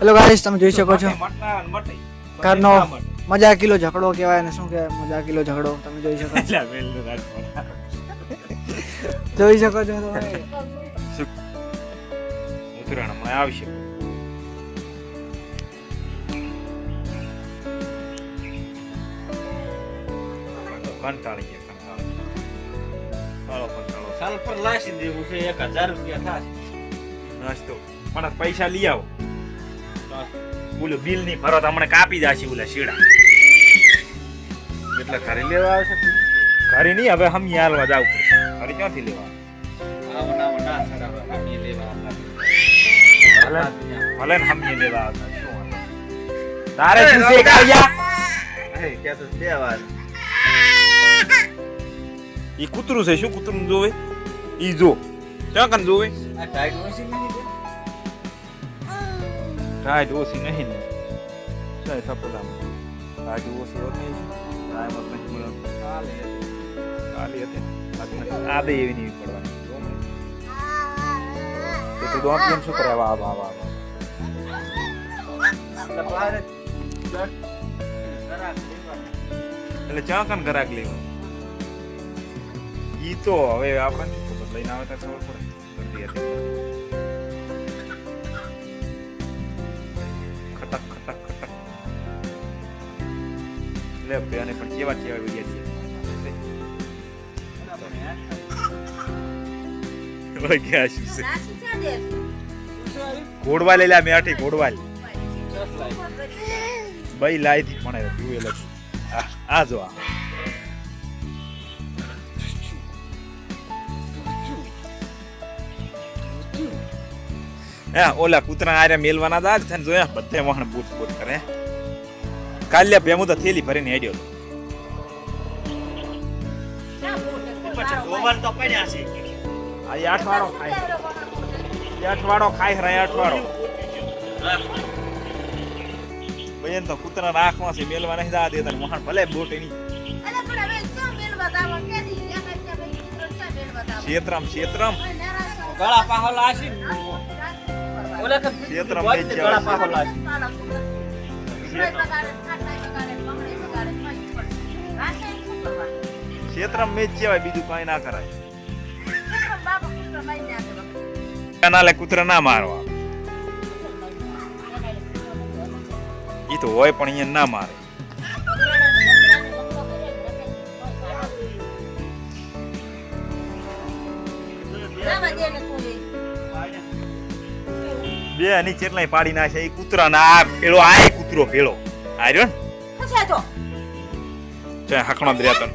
Hello guys, તમે જોઈ શકો છો કારનો મજાકીલો ઝઘડો કહેવાય ને શું કહેવાય, મજાકીલો ઝઘડો તમે જોઈ શકો છો. જોઈ શકો છો તમે. ઉતરાણ હમણાં આવશે. કંટાળી ગયા. સલ્ફર લાસી દેવું છે 1000 રૂપિયા થાશે. નાસ્તો પણ પૈસા લઈ આવો. બોલો બિલ નહીં ભરો તો હમણાં કાપી જાશે બોલા શીડા. એટલે ઘરે લેવા આવશે. ઘરે નહીં, હવે હમ હાલવા જાવ પડશે. ઘરે ક્યાંથી લેવા? ભલે ને હમ લેવા આવતા. તારે શું છે કાયા? ઈ કૂતરું છે. શું કૂતરું જોવે? ઈ જો ક્યાં કન જોવે? ટાઈટ ઓછી નહીં ને સાહેબ થપલા ટાઈટ ઓછી હોતી કાલી હતી આ દે એવી નહીં પડવાની. તો દો કેમ શું કરે? વાહ વાહ વાહ. એટલે ચા કન ગરાક લેવા ઈ તો હવે આપણે ખબર લઈને આવે તો ખબર પડે. ખટક ખટક ખટક લે અને પણ કેવા કેવા વિડિયા છે ગયા છે ઘોડવા લઈ લા મેઠી ઘોડવા ભાઈ લાઈ થી પણ જોવે લખી આ જો ઓલા કૂતરા આરે મેલવાના દાદ છે ને જોયા બધે વાહન બૂટ બૂટ કરે. કાલ્યા ભેમું તો થેલી ભરીને હેડ્યો આ 8 વાળો ખાય. 8 વાળો ખાય રે 8 વાળો બયન તો કૂતરા રાખવા છે મેલવા નહીં દા દેતા વાહન ભલે બૂટ એની ક્ષેત્રમ ક્ષેત્રમ ગળા પાહો લાસી ઓલા કે ક્ષેત્રમ ગળા પાહો લાસી ક્ષેત્રમ મેચ જેવાય બીજું કઈ ના કરાય. નાલે કૂતરા ના મારવા ઈ તો હોય પણ અહીંયા ના મારે. બે ની ચેટલાય પાડી નાખે ઈ કૂતરા ના પેલો આ કૂતરો પેલો આર્યો ને ખસે તો તે હકણો દર્યા તન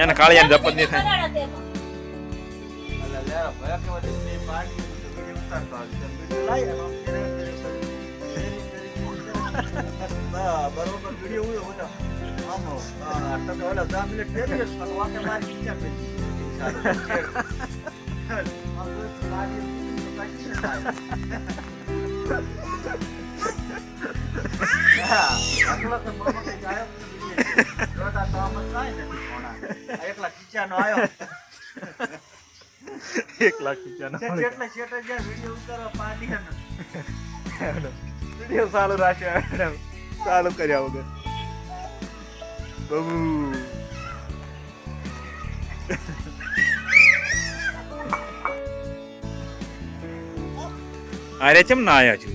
એને કાળિયા જપત ની થાય. બરોબર વિડિયો ઉયો હતો આમો તમે ઓલા 10 મિનિટ ફેરી પણ વાકે મારી ઈચ્છા કરી વિડિયો ચાલુ રાખ્યો ચાલુ કર્યા વગર બબુ અરે ચમ ના આયા છું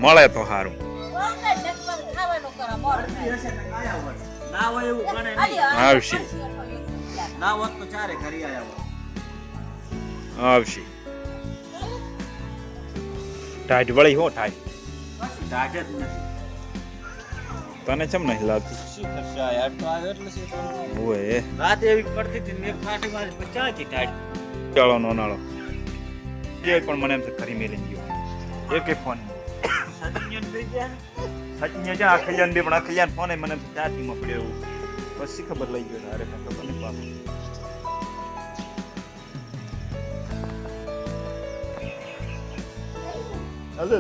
મળે તો સારું. ના હોય એવું ગણે આવશે ના હોત તો ચારે ઘરે આયા આવશે. ટાઈટ વળી હો ટાઈટ ટાટે જ નથી. તને ચમ નહીં લાગતું? શું કરશે આ યાર તો આવ્યો એટલે શું ઓએ રાત એવી પડતી હતી મેં ફાટી મારી પચાતી ટાઈટ ચાલો નો નાળો એ પણ મને એમ તો ખરી મેલી ગયો એકે ફોન સજ્જન થઈ ગયા સચિન જા અખિયાન બે પણ અખિયાન ફોન મને એમ ચાર્જિંગ માં પડ્યો પછી ખબર લઈ ગયો અરે ખબર નહીં પાસ અલે